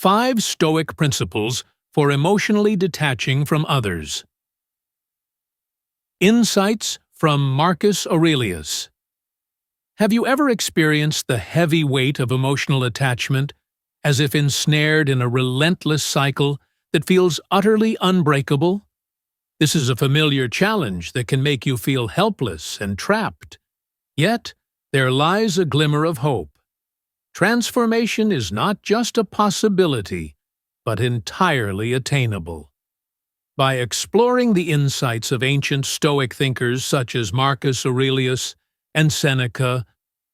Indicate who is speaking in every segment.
Speaker 1: 5 Stoic Principles for Emotionally Detaching from Others. Insights from Marcus Aurelius. Have you ever experienced the heavy weight of emotional attachment, as if ensnared in a relentless cycle that feels utterly unbreakable? This is a familiar challenge that can make you feel helpless and trapped. Yet, there lies a glimmer of hope. Transformation is not just a possibility, but entirely attainable. By exploring the insights of ancient Stoic thinkers such as Marcus Aurelius and Seneca,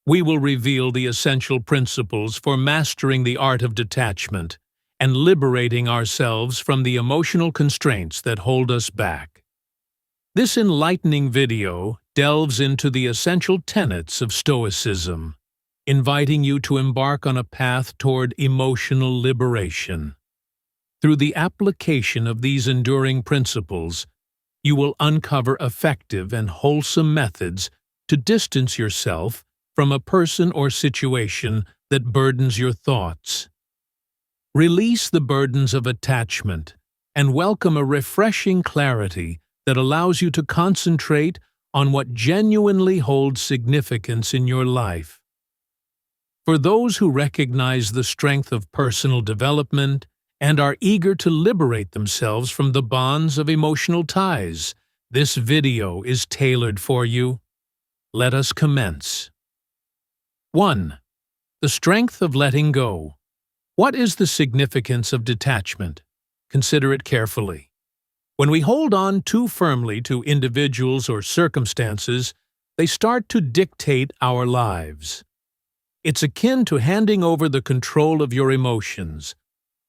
Speaker 1: we will reveal the essential principles for mastering the art of detachment and liberating ourselves from the emotional constraints that hold us back. This enlightening video delves into the essential tenets of Stoicism, inviting you to embark on a path toward emotional liberation. Through the application of these enduring principles, you will uncover effective and wholesome methods to distance yourself from a person or situation that burdens your thoughts. Release the burdens of attachment and welcome a refreshing clarity that allows you to concentrate on what genuinely holds significance in your life. For those who recognize the strength of personal development and are eager to liberate themselves from the bonds of emotional ties, this video is tailored for you. Let us commence. 1. The strength of letting go. What is the significance of detachment? Consider it carefully. When we hold on too firmly to individuals or circumstances, they start to dictate our lives. It's akin to handing over the control of your emotions,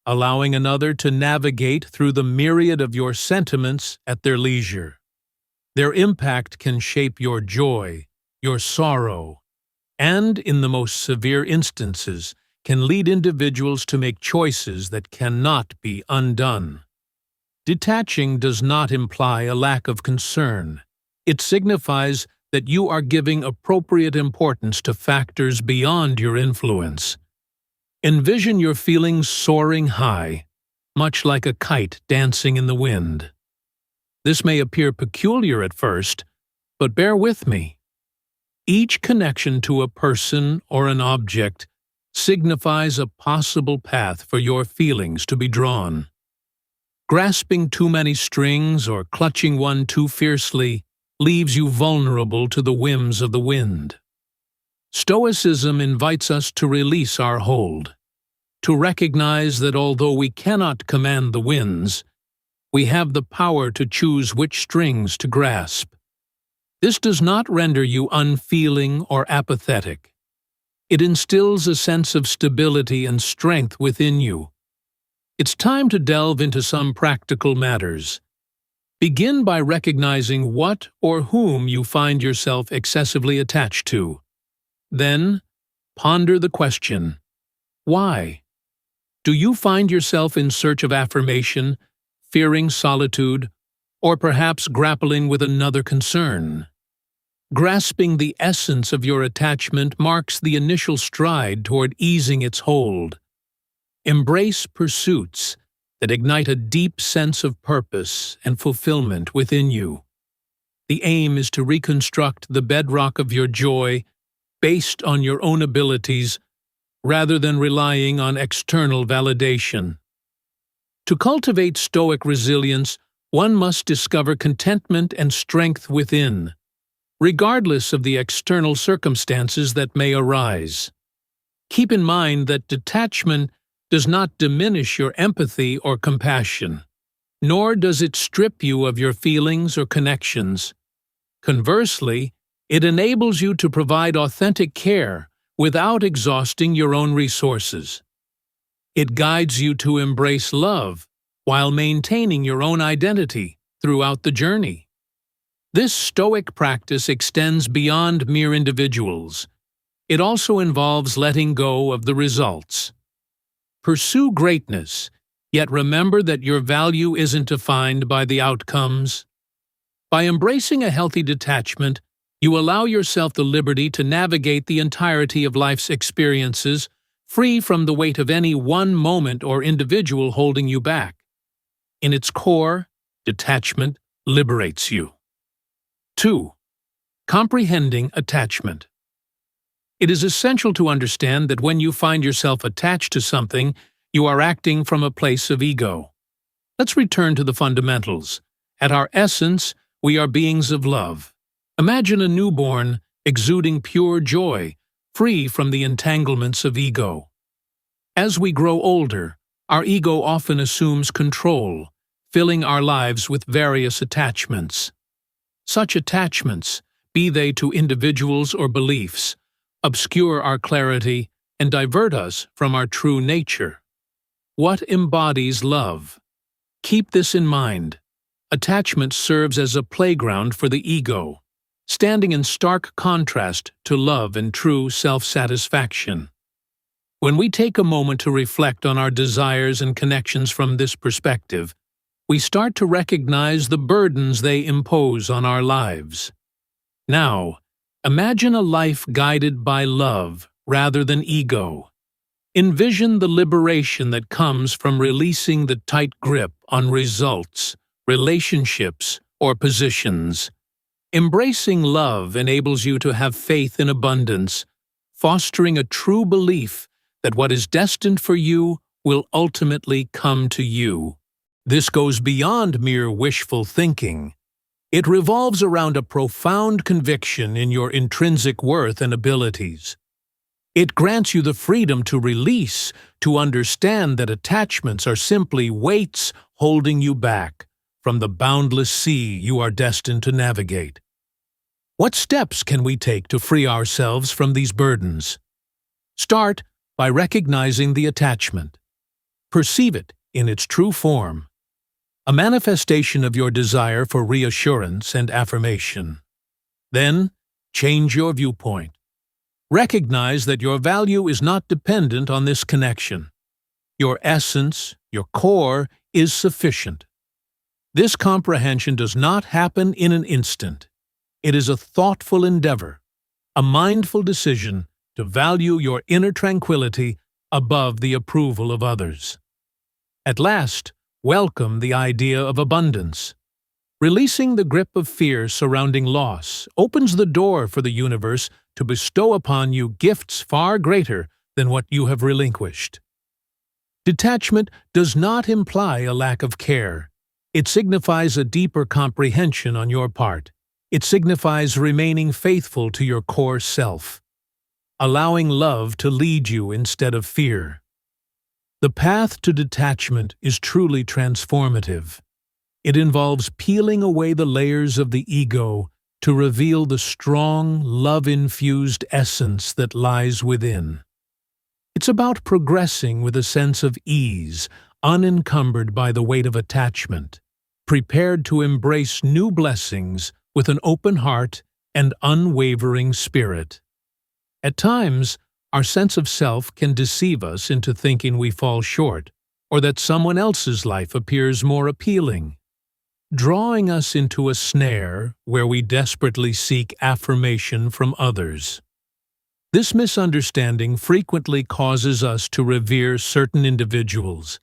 Speaker 1: allowing another to navigate through the myriad of your sentiments at their leisure. Their impact can shape your joy, your sorrow, and, in the most severe instances, can lead individuals to make choices that cannot be undone. Detaching does not imply a lack of concern. It signifies that you are giving appropriate importance to factors beyond your influence. Envision your feelings soaring high, much like a kite dancing in the wind. This may appear peculiar at first, but bear with me. Each connection to a person or an object signifies a possible path for your feelings to be drawn. Grasping too many strings or clutching one too fiercely leaves you vulnerable to the whims of the wind. Stoicism invites us to release our hold, to recognize that although we cannot command the winds, we have the power to choose which strings to grasp. This does not render you unfeeling or apathetic. It instills a sense of stability and strength within you. It's time to delve into some practical matters. Begin by recognizing what or whom you find yourself excessively attached to. Then, ponder the question, why? Do you find yourself in search of affirmation, fearing solitude, or perhaps grappling with another concern? Grasping the essence of your attachment marks the initial stride toward easing its hold. Embrace pursuits that ignite a deep sense of purpose and fulfillment within you. The aim is to reconstruct the bedrock of your joy based on your own abilities rather than relying on external validation. To cultivate Stoic resilience, one must discover contentment and strength within, regardless of the external circumstances that may arise. Keep in mind that detachment does not diminish your empathy or compassion, nor does it strip you of your feelings or connections. Conversely, it enables you to provide authentic care without exhausting your own resources. It guides you to embrace love while maintaining your own identity throughout the journey. This Stoic practice extends beyond mere individuals. It also involves letting go of the results. Pursue greatness, yet remember that your value isn't defined by the outcomes. By embracing a healthy detachment, you allow yourself the liberty to navigate the entirety of life's experiences free from the weight of any one moment or individual holding you back. In its core, detachment liberates you. 2. Comprehending attachment. It is essential to understand that when you find yourself attached to something, you are acting from a place of ego. Let's return to the fundamentals. At our essence, we are beings of love. Imagine a newborn exuding pure joy, free from the entanglements of ego. As we grow older, our ego often assumes control, filling our lives with various attachments. Such attachments, be they to individuals or beliefs, obscure our clarity and divert us from our true nature. What embodies love? Keep this in mind. Attachment serves as a playground for the ego, standing in stark contrast to love and true self-satisfaction. When we take a moment to reflect on our desires and connections from this perspective, we start to recognize the burdens they impose on our lives. Now, imagine a life guided by love rather than ego. Envision the liberation that comes from releasing the tight grip on results, relationships, or positions. Embracing love enables you to have faith in abundance, fostering a true belief that what is destined for you will ultimately come to you. This goes beyond mere wishful thinking. It revolves around a profound conviction in your intrinsic worth and abilities. It grants you the freedom to release, to understand that attachments are simply weights holding you back from the boundless sea you are destined to navigate. What steps can we take to free ourselves from these burdens? Start by recognizing the attachment. Perceive it in its true form, a manifestation of your desire for reassurance and affirmation. Then, change your viewpoint. Recognize that your value is not dependent on this connection. Your essence, your core, is sufficient. This comprehension does not happen in an instant. It is a thoughtful endeavor, a mindful decision to value your inner tranquility above the approval of others. At last, welcome the idea of abundance. Releasing the grip of fear surrounding loss opens the door for the universe to bestow upon you gifts far greater than what you have relinquished. Detachment does not imply a lack of care. It signifies a deeper comprehension on your part. It signifies remaining faithful to your core self, allowing love to lead you instead of fear. The path to detachment is truly transformative. It involves peeling away the layers of the ego to reveal the strong, love-infused essence that lies within. It's about progressing with a sense of ease, unencumbered by the weight of attachment, prepared to embrace new blessings with an open heart and unwavering spirit. At times, our sense of self can deceive us into thinking we fall short, or that someone else's life appears more appealing, drawing us into a snare where we desperately seek affirmation from others. This misunderstanding frequently causes us to revere certain individuals,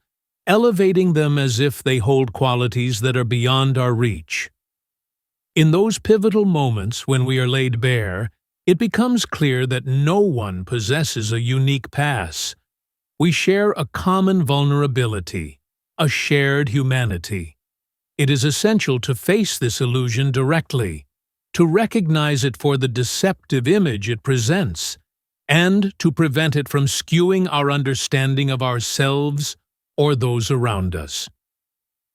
Speaker 1: elevating them as if they hold qualities that are beyond our reach. In those pivotal moments when we are laid bare, it becomes clear that no one possesses a unique pass. We share a common vulnerability, a shared humanity. It is essential to face this illusion directly, to recognize it for the deceptive image it presents, and to prevent it from skewing our understanding of ourselves or those around us.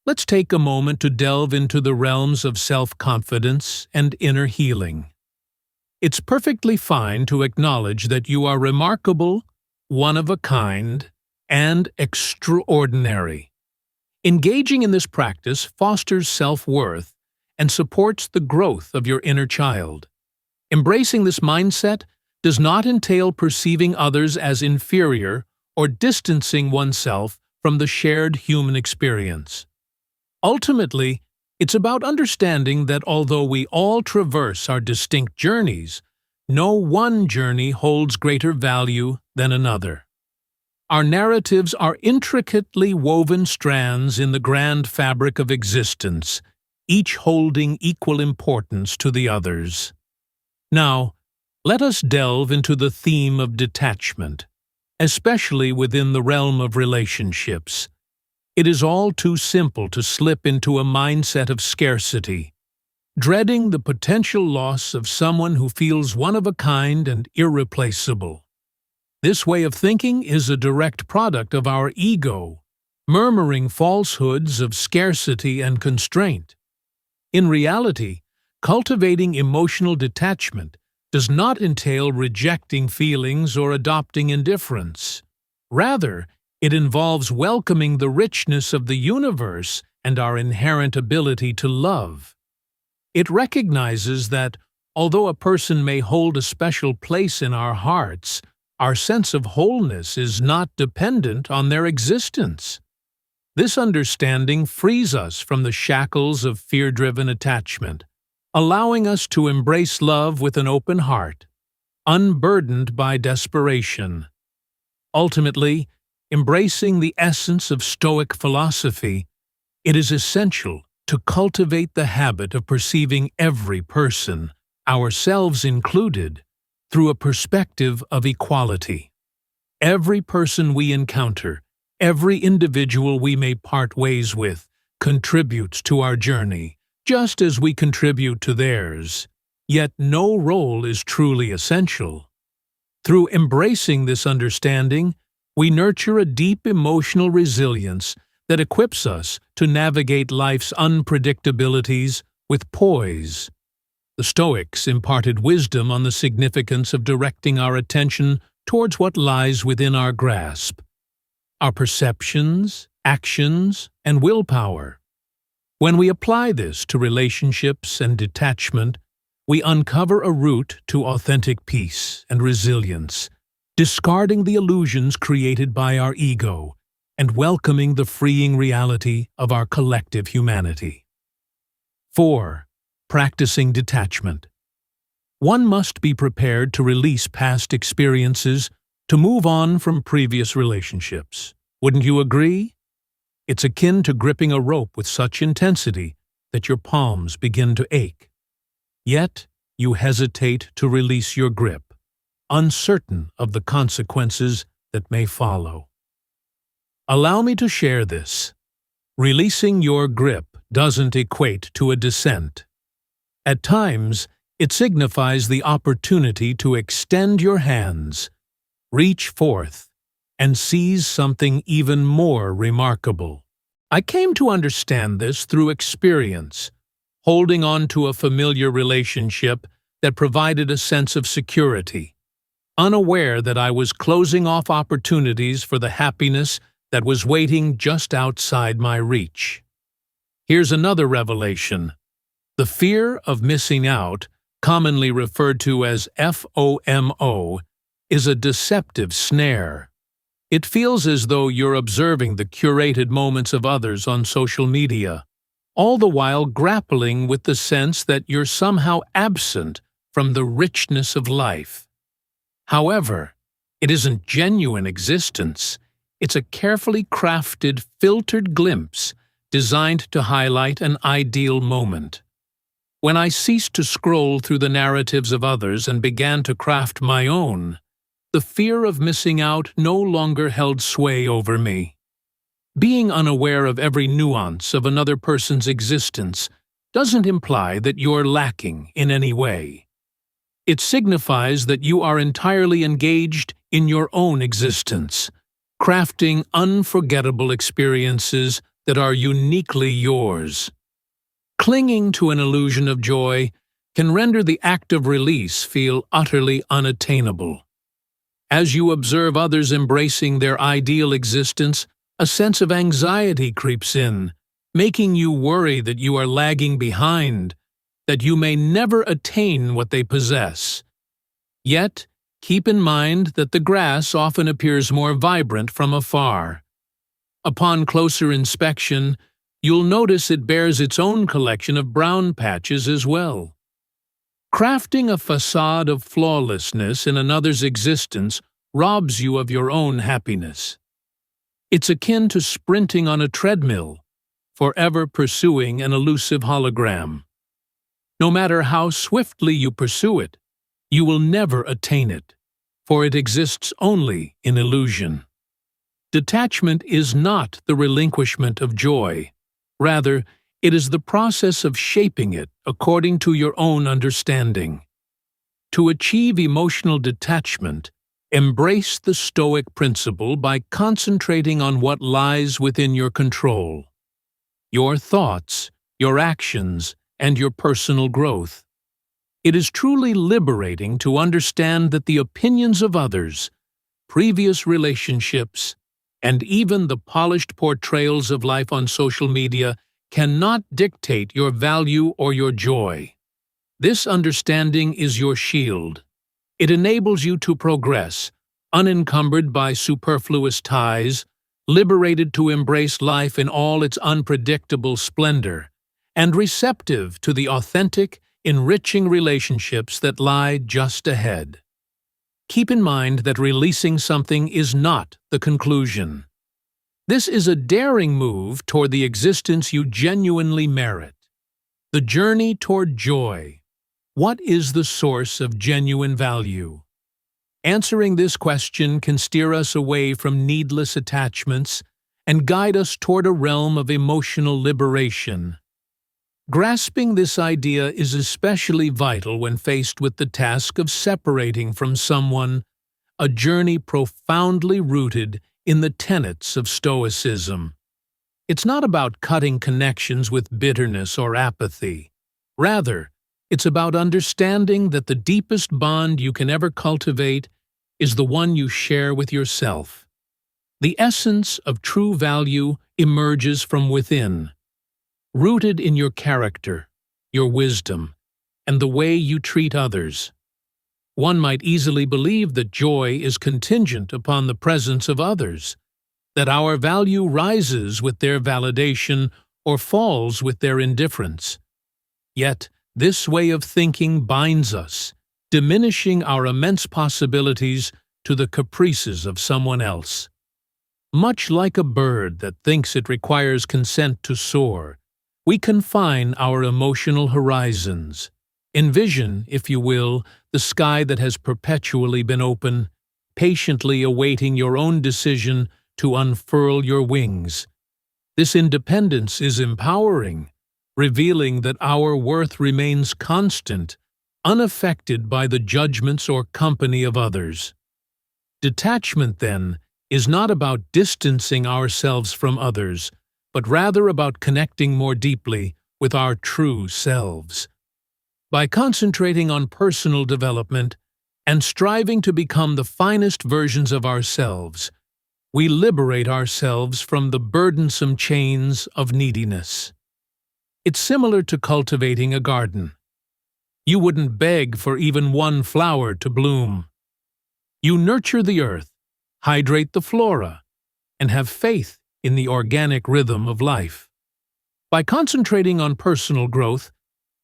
Speaker 1: Let's take a moment to delve into the realms of self-confidence and inner healing. It's perfectly fine to acknowledge that you are remarkable, one of a kind, and extraordinary. Engaging in this practice fosters self-worth and supports the growth of your inner child. Embracing this mindset does not entail perceiving others as inferior or distancing oneself from the shared human experience. Ultimately, it's about understanding that although we all traverse our distinct journeys, no one journey holds greater value than another. Our narratives are intricately woven strands in the grand fabric of existence, each holding equal importance to the others. Now, let us delve into the theme of detachment, especially within the realm of relationships. It is all too simple to slip into a mindset of scarcity, dreading the potential loss of someone who feels one of a kind and irreplaceable. This way of thinking is a direct product of our ego, murmuring falsehoods of scarcity and constraint. In reality, cultivating emotional detachment does not entail rejecting feelings or adopting indifference. Rather, it involves welcoming the richness of the universe and our inherent ability to love. It recognizes that, although a person may hold a special place in our hearts, our sense of wholeness is not dependent on their existence. This understanding frees us from the shackles of fear-driven attachment, allowing us to embrace love with an open heart, unburdened by desperation. Ultimately, embracing the essence of Stoic philosophy, it is essential to cultivate the habit of perceiving every person, ourselves included, through a perspective of equality. Every person we encounter, every individual we may part ways with, contributes to our journey, just as we contribute to theirs. Yet no role is truly essential. Through embracing this understanding, we nurture a deep emotional resilience that equips us to navigate life's unpredictabilities with poise. The Stoics imparted wisdom on the significance of directing our attention towards what lies within our grasp, our perceptions, actions, and willpower. When we apply this to relationships and detachment, we uncover a route to authentic peace and resilience, discarding the illusions created by our ego and welcoming the freeing reality of our collective humanity. 4. Practicing detachment. One must be prepared to release past experiences to move on from previous relationships. Wouldn't you agree? It's akin to gripping a rope with such intensity that your palms begin to ache. Yet, you hesitate to release your grip, uncertain of the consequences that may follow. Allow me to share this. Releasing your grip doesn't equate to a descent. At times, it signifies the opportunity to extend your hands, reach forth, and seize something even more remarkable. I came to understand this through experience, holding on to a familiar relationship that provided a sense of security, unaware that I was closing off opportunities for the happiness that was waiting just outside my reach. Here's another revelation. The fear of missing out, commonly referred to as FOMO, is a deceptive snare. It feels as though you're observing the curated moments of others on social media, all the while grappling with the sense that you're somehow absent from the richness of life. However, it isn't genuine existence. It's a carefully crafted, filtered glimpse designed to highlight an ideal moment. When I ceased to scroll through the narratives of others and began to craft my own, the fear of missing out no longer held sway over me. Being unaware of every nuance of another person's existence doesn't imply that you're lacking in any way. It signifies that you are entirely engaged in your own existence, crafting unforgettable experiences that are uniquely yours. Clinging to an illusion of joy can render the act of release feel utterly unattainable. As you observe others embracing their ideal existence, a sense of anxiety creeps in, making you worry that you are lagging behind, that you may never attain what they possess. Yet, keep in mind that the grass often appears more vibrant from afar. Upon closer inspection, you'll notice it bears its own collection of brown patches as well. Crafting a facade of flawlessness in another's existence robs you of your own happiness. It's akin to sprinting on a treadmill, forever pursuing an elusive hologram. No matter how swiftly you pursue it, you will never attain it, for it exists only in illusion. Detachment is not the relinquishment of joy. Rather, it is the process of shaping it according to your own understanding. To achieve emotional detachment, embrace the Stoic principle by concentrating on what lies within your control: your thoughts, your actions, and your personal growth. It is truly liberating to understand that the opinions of others, previous relationships, and even the polished portrayals of life on social media cannot dictate your value or your joy. This understanding is your shield. It enables you to progress, unencumbered by superfluous ties, liberated to embrace life in all its unpredictable splendor, and receptive to the authentic, enriching relationships that lie just ahead. Keep in mind that releasing something is not the conclusion. This is a daring move toward the existence you genuinely merit. The journey toward joy. What is the source of genuine value? Answering this question can steer us away from needless attachments and guide us toward a realm of emotional liberation. Grasping this idea is especially vital when faced with the task of separating from someone, a journey profoundly rooted in the tenets of Stoicism. It's not about cutting connections with bitterness or apathy. Rather, it's about understanding that the deepest bond you can ever cultivate is the one you share with yourself. The essence of true value emerges from within, rooted in your character, your wisdom, and the way you treat others. One might easily believe that joy is contingent upon the presence of others, that our value rises with their validation or falls with their indifference. Yet, this way of thinking binds us, diminishing our immense possibilities to the caprices of someone else. Much like a bird that thinks it requires consent to soar, we confine our emotional horizons. Envision, if you will, the sky that has perpetually been open, patiently awaiting your own decision to unfurl your wings. This independence is empowering, revealing that our worth remains constant, unaffected by the judgments or company of others. Detachment, then, is not about distancing ourselves from others, but rather about connecting more deeply with our true selves. By concentrating on personal development and striving to become the finest versions of ourselves, we liberate ourselves from the burdensome chains of neediness. It's similar to cultivating a garden. You wouldn't beg for even one flower to bloom. You nurture the earth, hydrate the flora, and have faith in the organic rhythm of life. By concentrating on personal growth,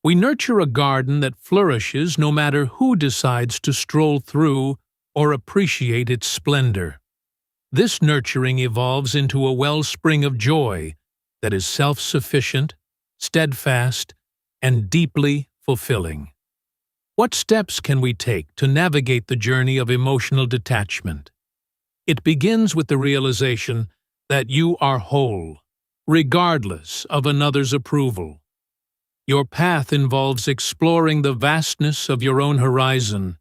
Speaker 1: we nurture a garden that flourishes no matter who decides to stroll through or appreciate its splendor. This nurturing evolves into a wellspring of joy that is self-sufficient, steadfast, and deeply fulfilling. What steps can we take to navigate the journey of emotional detachment? It begins with the realization that you are whole, regardless of another's approval. Your path involves exploring the vastness of your own horizon,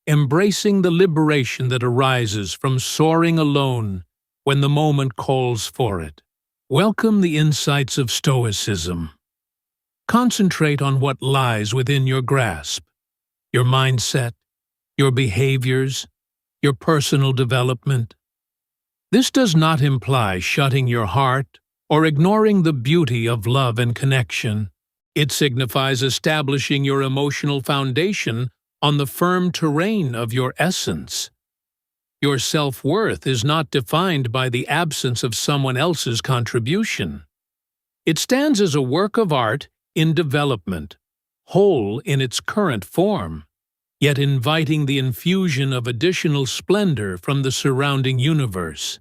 Speaker 1: embracing the liberation that arises from soaring alone when the moment calls for it. Welcome the insights of Stoicism. Concentrate on what lies within your grasp: your mindset, your behaviors, your personal development. This does not imply shutting your heart or ignoring the beauty of love and connection. It signifies establishing your emotional foundation on the firm terrain of your essence. Your self-worth is not defined by the absence of someone else's contribution. It stands as a work of art in development, whole in its current form. yet inviting the infusion of additional splendor from the surrounding universe.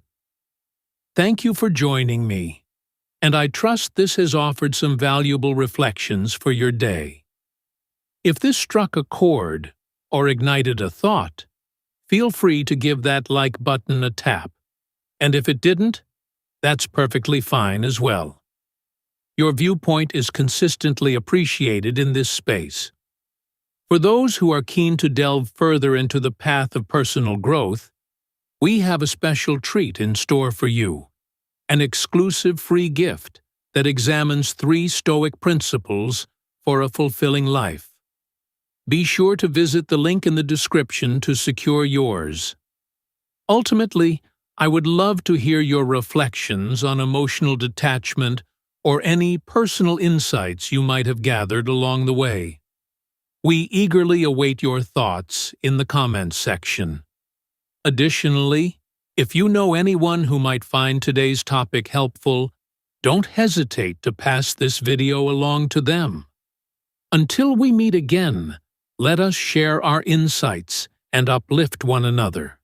Speaker 1: Thank you for joining me, and I trust this has offered some valuable reflections for your day. If this struck a chord or ignited a thought, feel free to give that like button a tap, and if it didn't, that's perfectly fine as well. Your viewpoint is consistently appreciated in this space. For those who are keen to delve further into the path of personal growth, we have a special treat in store for you, an exclusive free gift that examines 3 Stoic principles for a fulfilling life. Be sure to visit the link in the description to secure yours. Ultimately, I would love to hear your reflections on emotional detachment or any personal insights you might have gathered along the way. We eagerly await your thoughts in the comments section. Additionally, if you know anyone who might find today's topic helpful, don't hesitate to pass this video along to them. Until we meet again, let us share our insights and uplift one another.